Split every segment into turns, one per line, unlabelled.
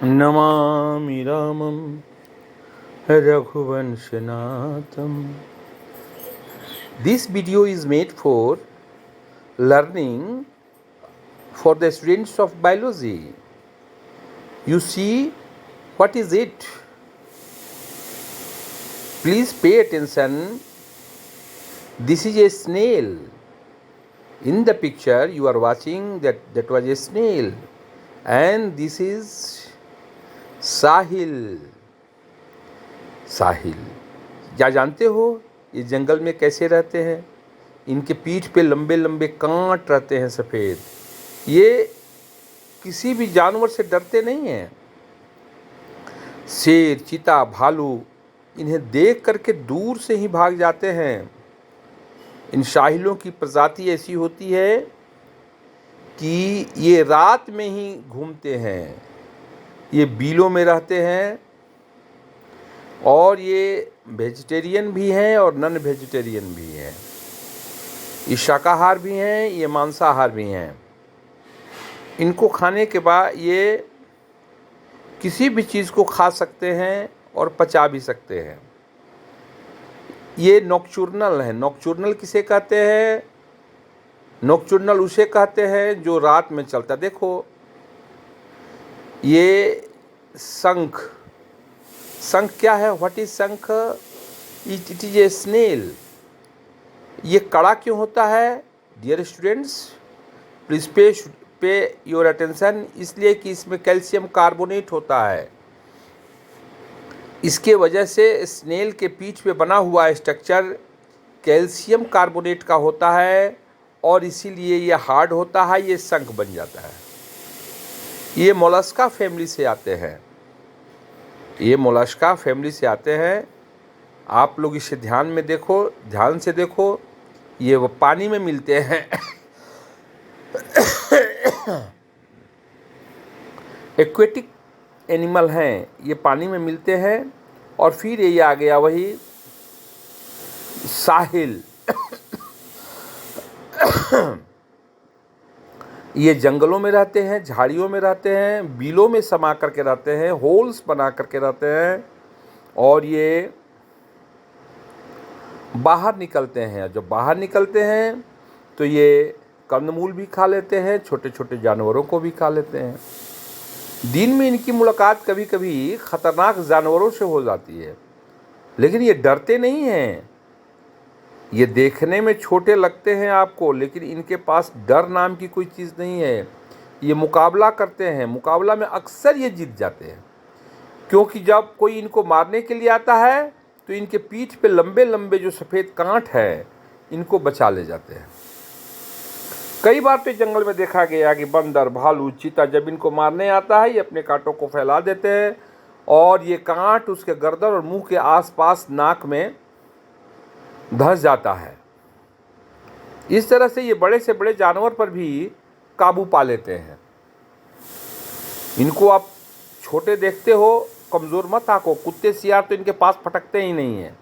नमामि रामं रघुवंशनाथम्. This video is made for learning for the students of biology. You see, what is it? Please pay attention. This is a snail. In the picture you are watching that was a snail, and this is साहिल. साहिल क्या जानते हो ये जंगल में कैसे रहते हैं? इनके पीठ पे लंबे लंबे कांट रहते हैं सफ़ेद. ये किसी भी जानवर से डरते नहीं हैं. शेर, चीता, भालू इन्हें देख करके दूर से ही भाग जाते हैं. इन साहिलों की प्रजाति ऐसी होती है कि ये रात में ही घूमते हैं. ये बीलों में रहते हैं और ये वेजिटेरियन भी हैं और नॉन वेजिटेरियन भी हैं. ये शाकाहार भी हैं, ये मांसाहार भी हैं. इनको खाने के बाद ये किसी भी चीज़ को खा सकते हैं और पचा भी सकते हैं. ये नॉकचुर्नल है. नॉकचुर्नल किसे कहते हैं? नॉकचुर्नल उसे कहते हैं जो रात में चलता. देखो ये शंख. शंख क्या है? What is shankh? It is a snail. ये कड़ा क्यों होता है? Dear students, please pay your attention. इसलिए कि इसमें कैल्शियम कार्बोनेट होता है. इसके वजह से स्नेल के पीठ पे बना हुआ स्ट्रक्चर कैल्शियम कार्बोनेट का होता है और इसीलिए ये हार्ड होता है. ये शंख बन जाता है. ये मोलस्का फैमिली से आते हैं. ये मोलस्का फैमिली से आते हैं. आप लोग इसे ध्यान में देखो, ध्यान से देखो. ये वो पानी में मिलते हैं. एक्वेटिक एनिमल हैं. ये पानी में मिलते हैं. और फिर ये आ गया वही साहिल. ये जंगलों में रहते हैं, झाड़ियों में रहते हैं, बीलों में समा करके रहते हैं, होल्स बना करके रहते हैं और ये बाहर निकलते हैं. जब बाहर निकलते हैं तो ये कंदमूल भी खा लेते हैं, छोटे छोटे जानवरों को भी खा लेते हैं. दिन में इनकी मुलाकात कभी कभी ख़तरनाक जानवरों से हो जाती है, लेकिन ये डरते नहीं हैं. ये देखने में छोटे लगते हैं आपको, लेकिन इनके पास डर नाम की कोई चीज़ नहीं है. ये मुकाबला करते हैं. मुकाबला में अक्सर ये जीत जाते हैं, क्योंकि जब कोई इनको मारने के लिए आता है तो इनके पीठ पे लंबे लंबे जो सफ़ेद कांट है इनको बचा ले जाते हैं. कई बार तो जंगल में देखा गया कि बंदर, भालू, चीता जब इनको मारने आता है ये अपने कांटों को फैला देते हैं और ये कांट उसके गर्दन और मुंह के आसपास नाक में धंस जाता है. इस तरह से ये बड़े से बड़े जानवर पर भी काबू पा लेते हैं. इनको आप छोटे देखते हो, कमज़ोर मत आंको. कुत्ते, सियार तो इनके पास फटकते ही नहीं हैं.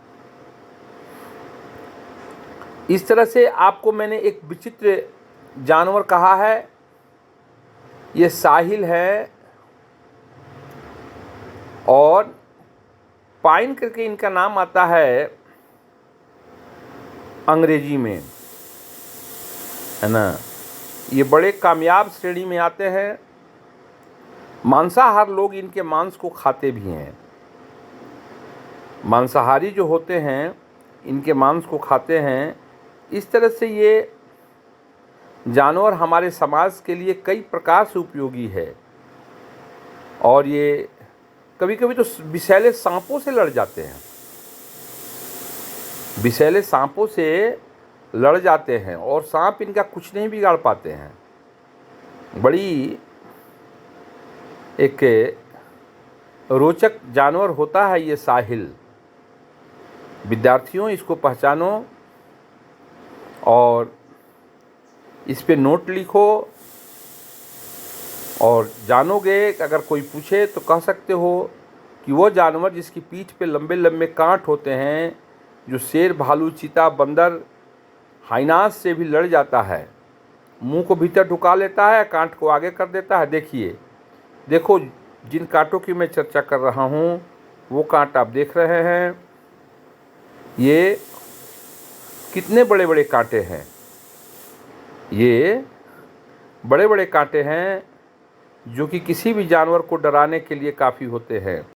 इस तरह से आपको मैंने एक विचित्र जानवर कहा है. ये साहिल है और पाइन करके इनका नाम आता है अंग्रेजी में, है ना. ये बड़े कामयाब श्रेणी में आते हैं. मांसाहार लोग इनके मांस को खाते भी हैं. मांसाहारी जो होते हैं इनके मांस को खाते हैं. इस तरह से ये जानवर हमारे समाज के लिए कई प्रकार से उपयोगी है. और ये कभी कभी तो विषैले सांपों से लड़ जाते हैं. विषैले सांपों से लड़ जाते हैं और सांप इनका कुछ नहीं बिगाड़ पाते हैं. बड़ी एक रोचक जानवर होता है ये साहिल. विद्यार्थियों, इसको पहचानो और इस पे नोट लिखो और जानोगे. अगर कोई पूछे तो कह सकते हो कि वो जानवर जिसकी पीठ पे लंबे लंबे कांट होते हैं, जो शेर, भालू, चीता, बंदर, हाइनास से भी लड़ जाता है, मुंह को भीतर ढुका लेता है, कांट को आगे कर देता है. देखिए, देखो जिन कांटों की मैं चर्चा कर रहा हूँ वो कांट आप देख रहे हैं। ये कितने बड़े बड़े कांटे हैं। ये बड़े बड़े कांटे हैं जो कि किसी भी जानवर को डराने के लिए काफ़ी होते हैं।